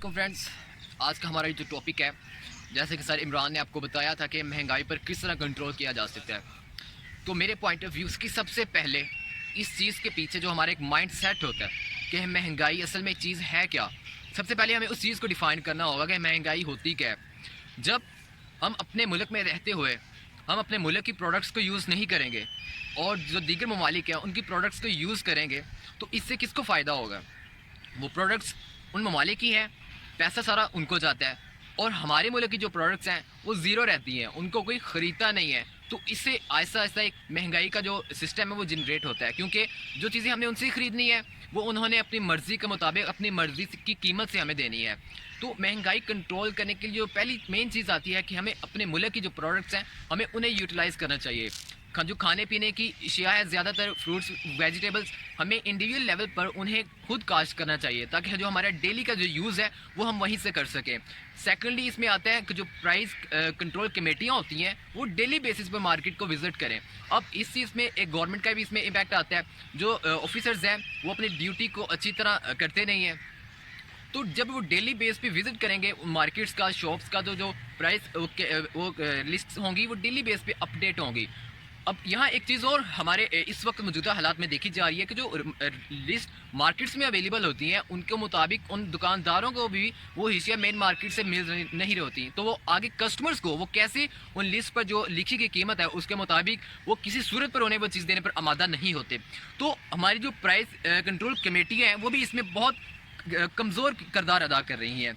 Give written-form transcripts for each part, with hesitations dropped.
वालेकुम फ्रेंड्स। आज का हमारा जो टॉपिक है, जैसे कि सर इमरान ने आपको बताया था कि महंगाई पर किस तरह कंट्रोल किया जा सकता है। तो मेरे पॉइंट ऑफ व्यूज़ की सबसे पहले इस चीज़ के पीछे जो हमारा एक माइंड सेट होता है कि महंगाई असल में एक चीज़ है क्या। सबसे पहले हमें उस चीज़ को डिफ़ाइन करना होगा कि महंगाई होती क्या है। जब हम अपने मुल्क में रहते हुए हम अपने मुल्क की प्रोडक्ट्स को यूज़ नहीं करेंगे और जो दीगर ममालिक हैं उनकी प्रोडक्ट्स को यूज़ करेंगे, तो इससे किसको फ़ायदा होगा? वो प्रोडक्ट्स उन ममालिक की हैं, पैसा सारा उनको जाता है, और हमारे मुल्क की जो प्रोडक्ट्स हैं वो ज़ीरो रहती हैं, उनको कोई ख़रीदता नहीं है। तो इससे आहिस्ता आहिस्ता एक महंगाई का जो सिस्टम है वो जनरेट होता है, क्योंकि जो चीज़ें हमने उनसे ख़रीदनी है वो उन्होंने अपनी मर्ज़ी के मुताबिक अपनी मर्ज़ी की कीमत से हमें देनी है। तो महंगाई कंट्रोल करने के लिए जो पहली मेन चीज़ आती है कि हमें अपने मुल्क की जो प्रोडक्ट्स हैं हमें उन्हें यूटिलाइज़ करना चाहिए। जो खाने पीने की अशिया है, ज़्यादातर फ्रूट्स वेजिटेबल्स, हमें इंडिविजुअल लेवल पर उन्हें खुद काश्त करना चाहिए ताकि जो हमारा डेली का जो यूज़ है वो हम वहीं से कर सकें। सेकेंडली इसमें आता है कि जो प्राइस कंट्रोल कमेटियाँ होती हैं वो डेली बेसिस पर मार्केट को विज़िट करें। अब इस चीज़ में एक गवर्नमेंट का भी इसमें इम्पैक्ट आता है। जो ऑफिसर्स हैं वो अपनी ड्यूटी को अच्छी तरह करते नहीं हैं, तो जब वो डेली बेस पे विज़िट करेंगे मार्केट्स का, शॉप्स का, तो जो प्राइस वो लिस्ट होंगी वो डेली बेस पे अपडेट होंगी। अब यहाँ एक चीज़ और हमारे इस वक्त मौजूदा हालात में देखी जा रही है कि जो लिस्ट मार्केट्स में अवेलेबल होती हैं उनके मुताबिक उन दुकानदारों को भी वो हिस्सा मेन मार्केट से मिल नहीं होती, तो वो आगे कस्टमर्स को वो कैसे उन लिस्ट पर जो लिखी गई कीमत है उसके मुताबिक वो किसी सूरत पर उन्हें वो चीज़ देने पर आमादा नहीं होते। तो हमारी जो प्राइस कंट्रोल कमेटी है वो भी इसमें बहुत कमज़ोर किरदार अदा कर रही हैं।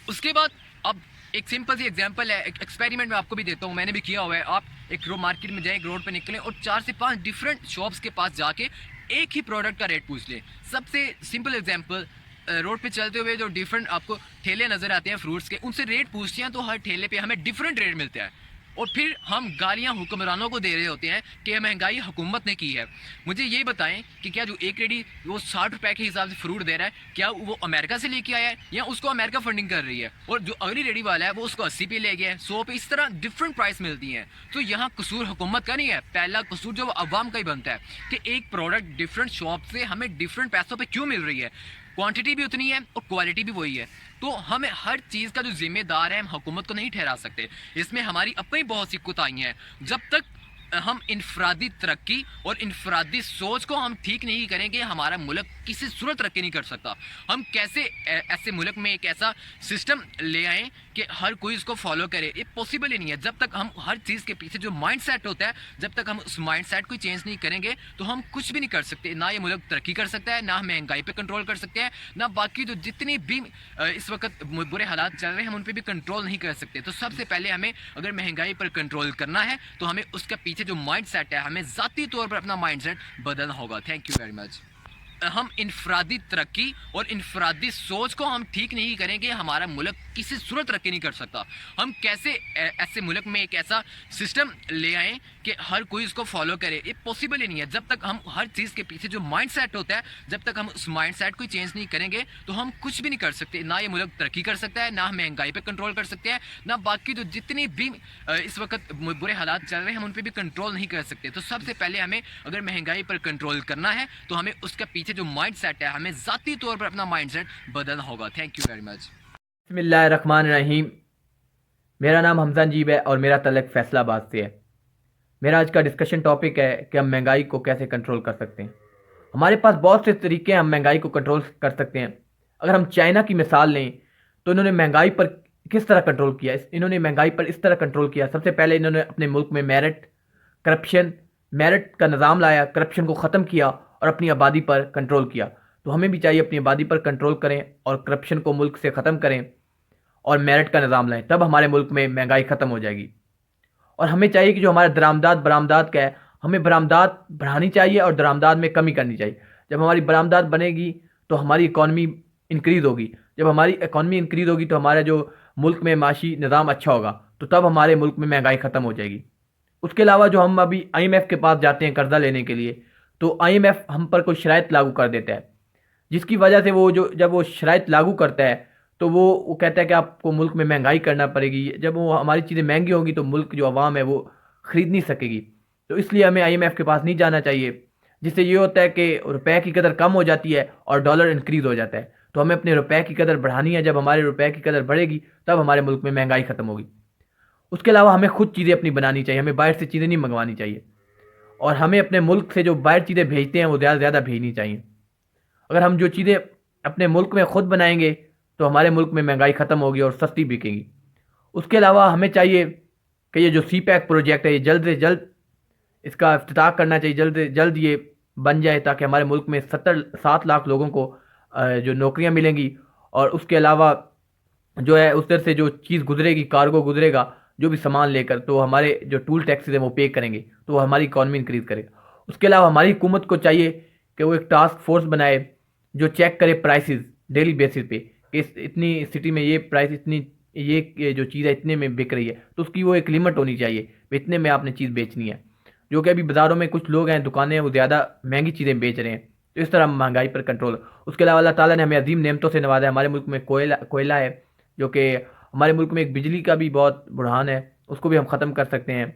उसके बाद अब एक सिंपल सी एग्जांपल है, एक एक्सपेरिमेंट मैं आपको भी देता हूँ, मैंने भी किया हुआ है। आप एक मार्केट में जाएं, एक रोड पे निकलें और 4 से 5 डिफरेंट शॉप्स के पास जाके एक ही प्रोडक्ट का रेट पूछ लें। सबसे सिंपल एग्जांपल, रोड पे चलते हुए जो डिफरेंट आपको ठेले नज़र आते हैं फ्रूट्स के, उनसे रेट पूछते हैं तो हर ठेले पे हमें डिफरेंट रेट मिलता है, और फिर हम गालियां हुक्मरानों को दे रहे होते हैं कि महंगाई हुकूमत ने की है। मुझे ये बताएं कि क्या जो एक रेडी वो 60 रुपए के हिसाब से फ्रूट दे रहा है, क्या वो अमेरिका से लेके आया है या उसको अमेरिका फंडिंग कर रही है, और जो अगली रेडी वाला है वो उसको 80 पे ले गया है, 100 पे, इस तरह डिफरेंट प्राइस मिलती हैं। तो यहाँ कसूर हुकूमत का नहीं है, पहला कसूर जो अवाम का ही बनता है कि एक प्रोडक्ट डिफरेंट शॉप से हमें डिफरेंट पैसों पर क्यों मिल रही है। क्वांटिटी भी उतनी है और क्वालिटी भी वही है, तो हमें हर चीज़ का जो जिम्मेदार है हम हुकूमत को नहीं ठहरा सकते। इसमें हमारी अपनी बहुत सी कोताहियाँ हैं। जब तक हम इनफरादी तरक्की और इनफरादी सोच को हम ठीक नहीं करेंगे, हमारा मुल्क किसी सूरत तरक्की नहीं कर सकता। हम कैसे ऐसे मुल्क में एक ऐसा सिस्टम ले आएँ कि हर कोई इसको फॉलो करे, ये पॉसिबल ही नहीं है। जब तक हम हर चीज़ के पीछे जो माइंड सेट होता है, जब तक हम उस माइंड सेट को चेंज नहीं करेंगे तो हम कुछ भी नहीं कर सकते। ना ये मुल्क तरक्की कर सकता है, ना हम महंगाई पे कंट्रोल कर सकते हैं, ना बाकी जो जितनी भी इस वक्त बुरे हालात चल रहे हैं हम उन पर भी कंट्रोल नहीं कर सकते। तो सबसे पहले हमें अगर महंगाई पर कंट्रोल करना है तो हमें उसके पीछे जो माइंड सेट है, हमें ज़ाती तौर पर अपना माइंड सेट बदलना होगा। Thank you very much. हम इनफरादी तरक्की और इनफरादी सोच को हम ठीक नहीं करेंगे, हमारा मुल्क किसी सूरत तरक्की नहीं कर सकता। हम कैसे ऐसे मुल्क में एक ऐसा सिस्टम ले आएँ कि हर कोई इसको फॉलो करे, ये पॉसिबल ही नहीं है। जब तक हम हर चीज़ के पीछे जो माइंड सेट होता है, जब तक हम उस माइंड सेट को चेंज नहीं करेंगे तो हम कुछ भी नहीं कर सकते। ना ये मुल्क तरक्की कर सकता है, ना हम महंगाई पर कंट्रोल कर सकते हैं, ना बाकी जो जितनी भी इस वक्त बुरे हालात चल रहे हैं हम उन पर भी कंट्रोल नहीं कर सकते। तो सबसे पहले हमें अगर महंगाई पर कंट्रोल करना है तो हमें उसके पीछे जो माइंड सेट है, हमें ज़ाती तौर पर अपना माइंड सेट बदलना होगा। Thank you very much. बिस्मिल्लाहिर्रहमानिर्रहीम। मेरा नाम हमजा जीब है और मेरा तल्लुक़ फैसलाबाद से है। मेरा आज का डिस्कशन टॉपिक है कि हम महंगाई को कैसे कंट्रोल कर सकते हैं। हमारे पास बहुत से तरीके हैं हम महंगाई को कंट्रोल कर सकते हैं। अगर हम चाइना की मिसाल लें तो इन्होंने महंगाई पर किस तरह कंट्रोल किया, इन्होंने महंगाई पर इस तरह कंट्रोल किया। सबसे पहले इन्होंने अपने मुल्क में मेरिट का निज़ाम लाया, करप्शन को ख़त्म किया और अपनी आबादी पर कंट्रोल किया। तो हमें भी चाहिए अपनी आबादी पर कंट्रोल करें और करप्शन को मुल्क से ख़त्म करें और मेरिट का निज़ाम लाएं, तब हमारे मुल्क में महंगाई ख़त्म हो जाएगी। और हमें चाहिए कि जो हमारा दरामदाद बरामदाद का है, हमें बरामदाद बढ़ानी चाहिए और दरामदाद में कमी करनी चाहिए। जब हमारी बरामदाद बनेगी तो हमारी इकॉनमी इंक्रीज़ होगी। जब हमारी इकॉनमी इंक्रीज़ होगी तो हमारा जो मुल्क में माशी निज़ाम अच्छा होगा, तो तब हमारे मुल्क में महंगाई ख़त्म हो जाएगी। उसके अलावा जो हम अभी IMF के पास जाते हैं कर्ज़ा लेने के लिए, तो IMF हम पर कोई शराइत लागू कर देता है, जिसकी वजह से वो जो जब वो शराइत लागू करता है तो वो कहता है कि आपको मुल्क में महंगाई करना पड़ेगी। जब वो हमारी चीज़ें महंगी होंगी तो मुल्क जो आवाम है वो ख़रीद नहीं सकेगी। तो इसलिए हमें IMF के पास नहीं जाना चाहिए, जिससे ये होता है कि रुपए की कदर कम हो जाती है और डॉलर इंक्रीज़ हो जाता है। तो हमें अपने रुपए की कदर बढ़ानी है। जब हमारे रुपए की कदर बढ़ेगी तब हमारे मुल्क में महंगाई ख़त्म होगी। उसके अलावा हमें खुद चीज़ें अपनी बनानी चाहिए, हमें बाहर से चीज़ें नहीं मंगवानी चाहिए, और हमें अपने मुल्क से जो बाहर चीज़ें भेजते हैं वो ज़्यादा से ज़्यादा भेजनी चाहिए। अगर हम जो चीज़ें अपने मुल्क में खुद बनाएंगे तो हमारे मुल्क में महंगाई ख़त्म होगी और सस्ती बिकेंगी। उसके अलावा हमें चाहिए कि ये जो सी पैक प्रोजेक्ट है ये जल्द से जल्द इसका इफ्तिताह करना चाहिए, जल्द से जल्द ये बन जाए, ताकि हमारे मुल्क में 7 लाख लोगों को जो नौकरियां मिलेंगी। और उसके अलावा जो है उधर से जो चीज़ गुजरेगी, कार्गो गुजरेगा जो भी सामान लेकर, तो हमारे जो टूल टैक्सेस हैं वो पे करेंगे, तो वो हमारी इकॉनमी इंक्रीज़ करेगा। उसके अलावा हमारी हुकूमत को चाहिए कि वो एक टास्क फोर्स बनाए जो चेक करे प्राइसेस डेली बेसिस पे, कि इतनी सिटी में ये प्राइस, इतनी ये जो चीज़ है इतने में बिक रही है, तो उसकी वो एक लिमिट होनी चाहिए, इतने में आपने चीज़ बेचनी है। जो कि अभी बाज़ारों में कुछ लोग हैं, दुकानें हैं, वो ज़्यादा महंगी चीज़ें बेच रहे हैं, तो इस तरह महंगाई पर कंट्रोल। उसके अलावा अल्लाह ताला ने हमें अजीम नेमतों से नवाजा है। हमारे मुल्क में कोयला है, जो कि हमारे मुल्क में एक बिजली का भी बहुत बुढ़ान है, उसको भी हम ख़त्म कर सकते हैं।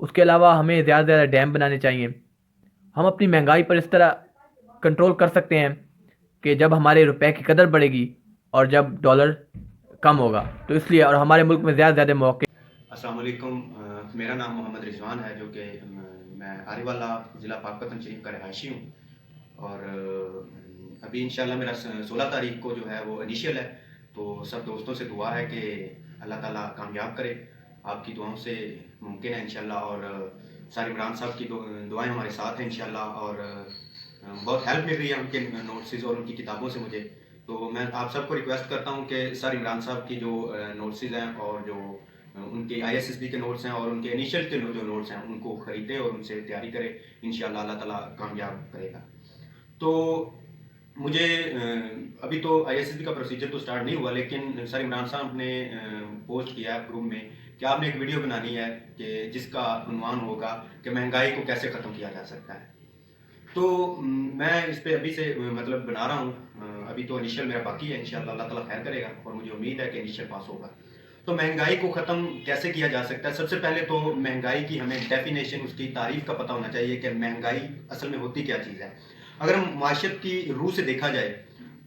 उसके अलावा हमें ज़्यादा से ज़्यादा डैम बनाने चाहिए। हम अपनी महंगाई पर इस तरह कंट्रोल कर सकते हैं कि जब हमारे रुपए की कदर बढ़ेगी और जब डॉलर कम होगा, तो इसलिए, और हमारे मुल्क में ज़्यादा से ज़्यादा मौके। अस्सलाम वालेकुम। मेरा नाम मोहम्मद रिजवान है, जो कि मैं आरीवाला ज़िला पाकपतन शरीफ का रहायशी हूँ। और अभी इंशाल्लाह मेरा 16 तारीख को जो है वो इनिशियल है। तो सब दोस्तों से दुआ है कि अल्लाह ताला कामयाब करे। आपकी दुआओं से मुमकिन है इंशाल्लाह। और सर इमरान साहब की दुआएं हमारे साथ हैं इंशाल्लाह। और बहुत हेल्प मिल रही है उनके नोट्स और उनकी किताबों से मुझे। तो मैं आप सबको रिक्वेस्ट करता हूँ कि सर इमरान साहब की जो नोट्स हैं और जो उनके ISSB के नोट्स हैं और उनके इनिशियल के जो नोट्स हैं उनको ख़रीदे और उनसे तैयारी करें। इंशाल्लाह अल्लाह ताला कामयाब करेगा। तो मुझे अभी तो ISSB का प्रोसीजर तो स्टार्ट नहीं हुआ, लेकिन सर इमरान साहब ने पोस्ट किया है ग्रुप में कि आपने एक वीडियो बनानी है कि जिसका उन्वान होगा कि महंगाई को कैसे ख़त्म किया जा सकता है। तो मैं इस पर अभी से मतलब बना रहा हूँ। अभी तो इनिशियल मेरा बाकी है, इंशाल्लाह अल्लाह ताला खैर करेगा और मुझे उम्मीद है कि इनिशियल पास होगा। तो महंगाई को ख़त्म कैसे किया जा सकता है? सबसे पहले तो महंगाई की हमें डेफिनेशन, उसकी तारीफ का पता होना चाहिए कि महंगाई असल में होती क्या चीज़ है। अगर हम माशरत की रूह से देखा जाए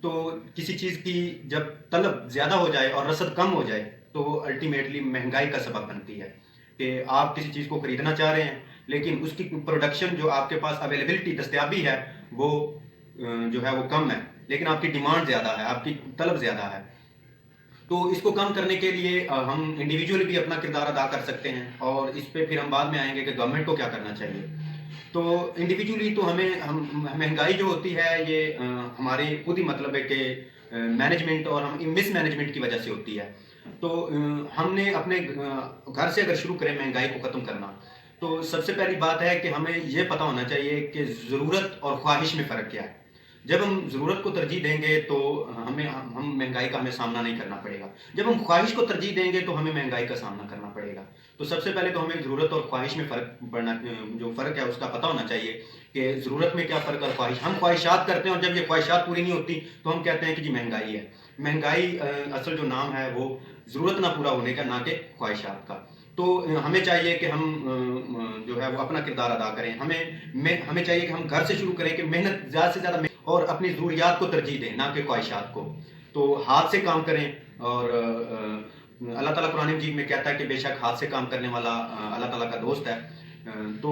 तो किसी चीज़ की जब तलब ज़्यादा हो जाए और रसद कम हो जाए तो वो अल्टीमेटली महंगाई का सबब बनती है। कि आप किसी चीज़ को ख़रीदना चाह रहे हैं लेकिन उसकी प्रोडक्शन, जो आपके पास अवेलेबिलिटी, दस्तयाबी है, वो जो है वो कम है, लेकिन आपकी डिमांड ज़्यादा है, आपकी तलब ज़्यादा है। तो इसको कम करने के लिए हम इंडिविजुअली भी अपना किरदार अदा कर सकते हैं। और इस पे फिर हम बाद में आएंगे कि गवर्नमेंट को क्या करना चाहिए। तो इंडिविजुअली तो हम महंगाई जो होती है ये हमारे खुद ही मतलब है कि मैनेजमेंट और हम मिस मैनेजमेंट की वजह से होती है। तो हमने अपने घर से अगर शुरू करें महंगाई को ख़त्म करना, तो सबसे पहली बात है कि हमें ये पता होना चाहिए कि ज़रूरत और ख्वाहिश में फ़र्क क्या है। जब हम ज़रूरत को तरजीह देंगे तो हम महंगाई का हमें सामना नहीं करना पड़ेगा। जब हम ख्वाहिश को तरजीह देंगे तो हमें महंगाई का सामना करना पड़ेगा। तो सबसे पहले तो हमें ज़रूरत और ख्वाहिश में जो फ़र्क है उसका पता होना चाहिए कि ज़रूरत में क्या फ़र्क और ख्वाहिश। हम ख्वाहिशात करते हैं और जब ये ख्वाहिशात पूरी नहीं होती तो हम कहते हैं कि जी महंगाई है। महंगाई असल जो नाम है वो ज़रूरत ना पूरा होने का, ना कि ख्वाहिशात का। तो हमें चाहिए कि हम जो है वो अपना किरदार अदा करें। हमें चाहिए कि हम घर से शुरू करें कि मेहनत ज़्यादा से ज़्यादा और अपनी ज़रूरियात को तरजीह दें, ना कि ख्वाहिशात को। तो हाथ से काम करें। और अल्लाह ताला कुरान मजीद में कहता है कि बेशक हाथ से काम करने वाला अल्लाह ताला का दोस्त है। तो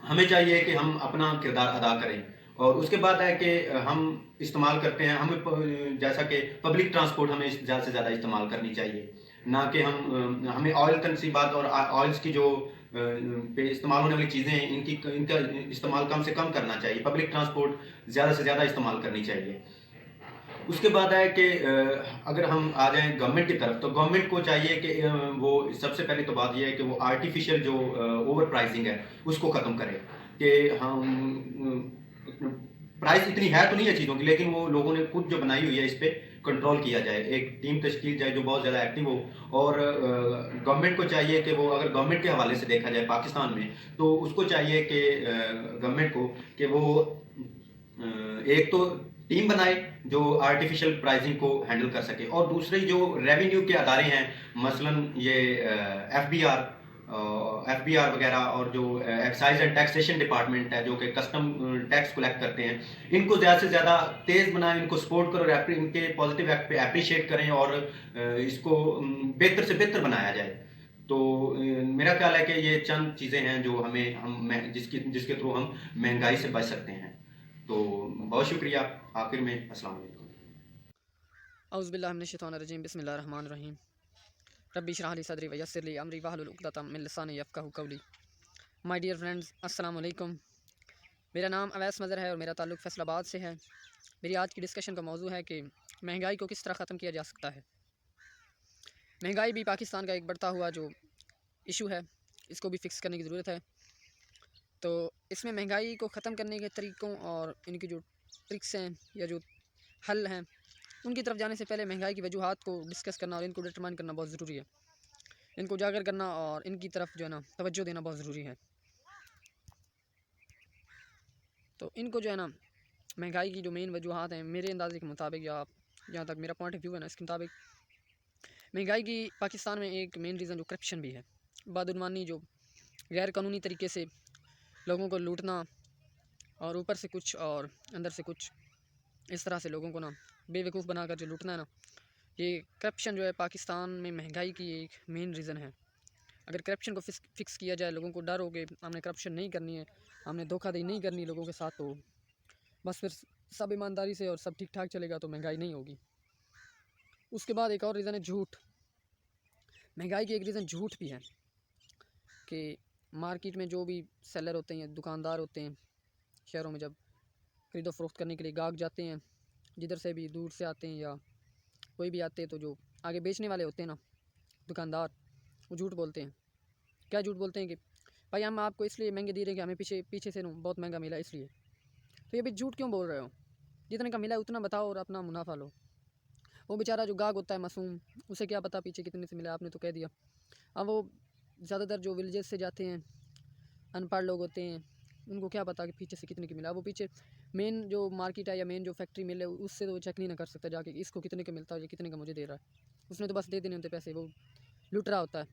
हमें चाहिए कि हम अपना किरदार अदा करें। और उसके बाद है कि हम इस्तेमाल करते हैं, जैसा कि पब्लिक ट्रांसपोर्ट हमें ज़्यादा से ज़्यादा इस्तेमाल करनी चाहिए, ना कि हमें ऑयल तनसीबात और ऑयल्स की जो पे इस्तेमाल होने वाली चीज़ें हैं इनका इस्तेमाल कम से कम करना चाहिए। पब्लिक ट्रांसपोर्ट ज़्यादा से ज़्यादा इस्तेमाल करनी चाहिए। उसके बाद है कि अगर हम आ जाएँ गवर्नमेंट की तरफ, तो गवर्नमेंट को चाहिए कि वो सबसे पहले तो बात ये है कि वो आर्टिफिशियल जो ओवर प्राइसिंग है उसको ख़त्म करे। कि हम प्राइस इतनी है तो नहीं है चीज़ों की, लेकिन वो लोगों ने खुद जो बनाई हुई है इस पर कंट्रोल किया जाए, एक टीम तश्कील जाए जो बहुत ज़्यादा एक्टिव हो। और गवर्नमेंट को चाहिए कि वो, अगर गवर्नमेंट के हवाले से देखा जाए पाकिस्तान में, तो उसको चाहिए कि गवर्नमेंट को कि वो एक तो टीम बनाए जो आर्टिफिशियल प्राइसिंग को हैंडल कर सके। और दूसरे जो रेवेन्यू के अदारे हैं, मसलन ये FBR FBR वगैरह और जो एक्साइज एंड टैक्सेशन डिपार्टमेंट है जो कि कस्टम टैक्स कलेक्ट करते हैं, इनको ज़्यादा से ज़्यादा तेज़ बनाएं, इनको सपोर्ट करो, इनके पॉजिटिव एक्ट पे अप्रिशिएट करें और इसको बेहतर से बेहतर बनाया जाए। तो मेरा ख्याल है कि ये चंद चीज़ें हैं जो जिसके थ्रू हम महंगाई से बच सकते हैं। तो बहुत शुक्रिया। आखिर में अस्सलाम वालेकुम। औज़ुबिल्लाहि मिनश्शैतानिर्रजीम बिस्मिल्लाहिर्रहमानिर्रहीम रब्बी इश्रह ली सदरी वयस्सिर ली अमरी वहलुल उक़दतम मिन लिसानी यफ़क़हू क़ौली। माय डियर फ्रेंड्स, अस्सलाम वालेकुम। मेरा नाम अवैस मज़हर है और मेरा ताल्लुक़ फैसलाबाद से है। मेरी आज की डिस्कशन का मौजू है कि महंगाई को किस तरह ख़त्म किया जा सकता है। महंगाई भी पाकिस्तान का एक बढ़ता हुआ जो इशू है, इसको भी फ़िक्स करने की ज़रूरत है। तो इसमें महंगाई को ख़त्म करने के तरीक़ों और इनकी जो ट्रिक्स हैं या जो हल हैं, उनकी तरफ जाने से पहले महंगाई की वजूहात को डिस्कस करना और इनको डिटरमाइन करना बहुत ज़रूरी है। इनको उजागर करना और इनकी तरफ जो है ना तवज्जो देना बहुत ज़रूरी है। तो इनको जो है ना महंगाई की जो मेन वजूहात हैं, मेरे अंदाज़े के मुताबिक या जहाँ तक मेरा पॉइंट ऑफ व्यू है ना, इसके मुताबिक महंगाई की पाकिस्तान में एक मेन रीज़न जो करप्शन भी है, बदउनवानी, जो गैर कानूनी तरीके से लोगों को लूटना और ऊपर से कुछ और अंदर से कुछ, इस तरह से लोगों को ना बेवकूफ़ बनाकर जो लूटना है ना, ये करप्शन जो है पाकिस्तान में महंगाई की एक मेन रीज़न है। अगर करप्शन को फिक्स किया जाए, लोगों को डर हो कि हमने करप्शन नहीं करनी है, हमने धोखाधड़ी नहीं करनी लोगों के साथ, तो बस फिर सब ईमानदारी से और सब ठीक ठाक चलेगा, तो महंगाई नहीं होगी। उसके बाद एक और रीज़न है झूठ। महंगाई की एक रीज़न झूठ भी है कि मार्केट में जो भी सेलर होते हैं, दुकानदार होते हैं, शहरों में जब खरीदो फरोख्त करने के लिए गाहक जाते हैं, जिधर से भी दूर से आते हैं या कोई भी आते हैं, तो जो आगे बेचने वाले होते हैं ना, दुकानदार, वो झूठ बोलते हैं। क्या झूठ बोलते हैं कि भाई हम आपको इसलिए महंगे दे रहे हैं कि हमें पीछे से ना बहुत महंगा मिला इसलिए। तो ये भी झूठ क्यों बोल रहे हो? जितने का मिला है उतना बताओ और अपना मुनाफा लो। वो बेचारा जो गाहक होता है मासूम, उसे क्या पता पीछे कितने से मिला, आपने तो कह दिया। अब वो ज़्यादातर जो विलेजेस से जाते हैं, अनपढ़ लोग होते हैं, उनको क्या पता कि पीछे से कितने की मिला। वो पीछे मेन जो मार्केट है या मेन जो फैक्ट्री मिल है, उससे तो वो चेक नहीं ना कर सकता जाके इसको कितने का मिलता है, ये कितने का मुझे दे रहा है। उसने तो बस दे देने होते पैसे, वो लूट रहा होता है।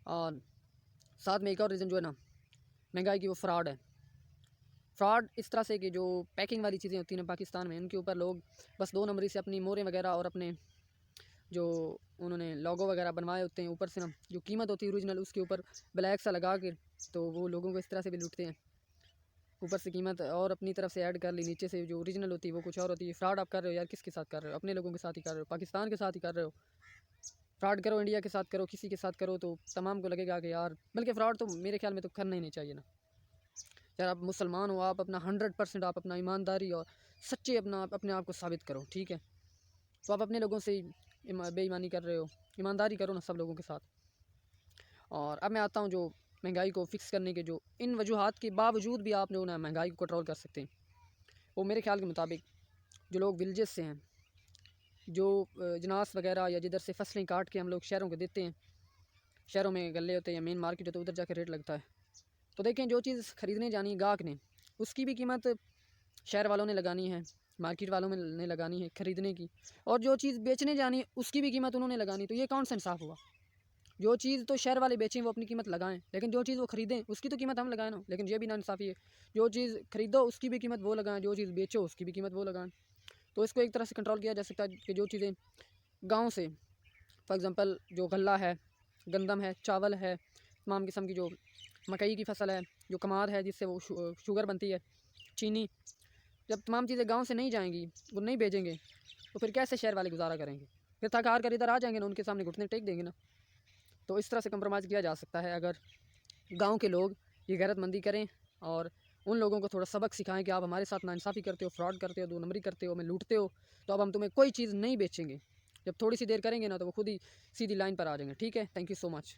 और साथ में एक और रीज़न जो है ना महंगाई की, वो फ्रॉड है। फ्रॉड इस तरह से कि जो पैकिंग वाली चीज़ें होती हैं ना पाकिस्तान में, उनके ऊपर लोग बस 2 नंबरी से अपनी मोहरें वगैरह और अपने जो उन्होंने लोगो वगैरह बनवाए होते हैं, ऊपर से ना जो कीमत होती है ओरिजिनल, उसके ऊपर ब्लैक सा लगा के, तो वो लोगों को इस तरह से भी लूटते हैं। ऊपर से कीमत और अपनी तरफ से ऐड कर ली, नीचे से जो ओरिजिनल होती है वो कुछ और होती है। फ्रॉड आप कर रहे हो यार, किसके साथ कर रहे हो? अपने लोगों के साथ ही कर रहे हो, पाकिस्तान के साथ ही कर रहे हो। फ्रॉड करो इंडिया के साथ करो, किसी के साथ करो, तो तमाम को लगेगा कि यार, बल्कि फ़्रॉड तो मेरे ख्याल में तो करना ही नहीं चाहिए ना यार। आप मुसलमान हो, आप अपना 100% आप अपना ईमानदारी और सच्चे अपने आप को साबित करो, ठीक है? तो आप अपने लोगों से बेईमानी कर रहे हो, ईमानदारी करो ना सब लोगों के साथ। और अब मैं आता हूँ जो महंगाई को फ़िक्स करने के जो इन वजूहात के बावजूद भी आप जो ना महंगाई को कंट्रोल कर सकते हैं, वो मेरे ख्याल के मुताबिक जो लोग विलेजेस से हैं, जो जनास वगैरह या जिधर से फसलें काट के हम लोग शहरों को देते हैं, शहरों में गले होते हैं या मेन मार्केट होता है, उधर जाकर रेट लगता है। तो देखें, जो चीज़ ख़रीदने जानी है गाहक ने, उसकी भी कीमत शहर वालों ने लगानी है, मार्केट वालों ने लगानी है ख़रीदने की, और जो चीज़ बेचने जानी है उसकी भी कीमत उन्होंने लगानी। तो ये कौन सा इंसाफ हुआ? जो चीज़ तो शहर वाले बेचें वो अपनी कीमत लगाएं, लेकिन जो चीज़ वो ख़रीदें उसकी तो कीमत हम लगाएं ना। लेकिन ये भी नाइंसाफ़ी है, जो चीज़ ख़रीदो उसकी भी कीमत वो लगाएं, जो चीज़ बेचो उसकी भी कीमत वो लगाएं। तो इसको एक तरह से कंट्रोल किया जा सकता है कि जो चीज़ें गाँव से, फॉर एग्ज़ाम्पल जो गल्ला है, गंदम है, चावल है, तमाम किस्म की जो मकई की फसल है, जो कमाद है जिससे वो शुगर बनती है, चीनी, जब तमाम चीज़ें गाँव से नहीं जाएंगी, वो नहीं भेजेंगे, तो फिर कैसे शहर वाले गुजारा करेंगे? फिर थक हार कर इधर आ जाएंगे ना, उनके सामने घुटने टेक देंगे ना। तो इस तरह से कंप्रोमाइज़ किया जा सकता है अगर गाँव के लोग ये गैरतमंदी करें और उन लोगों को थोड़ा सबक सिखाएं कि आप हमारे साथ नाइंसाफ़ी करते हो, फ्रॉड करते हो, 2 नंबरी करते हो, हमें लूटते हो, तो अब हम तुम्हें कोई चीज़ नहीं बेचेंगे। जब थोड़ी सी देर करेंगे ना, तो वो खुद ही सीधी लाइन पर आ जाएंगे। ठीक है, थैंक यू सो मच।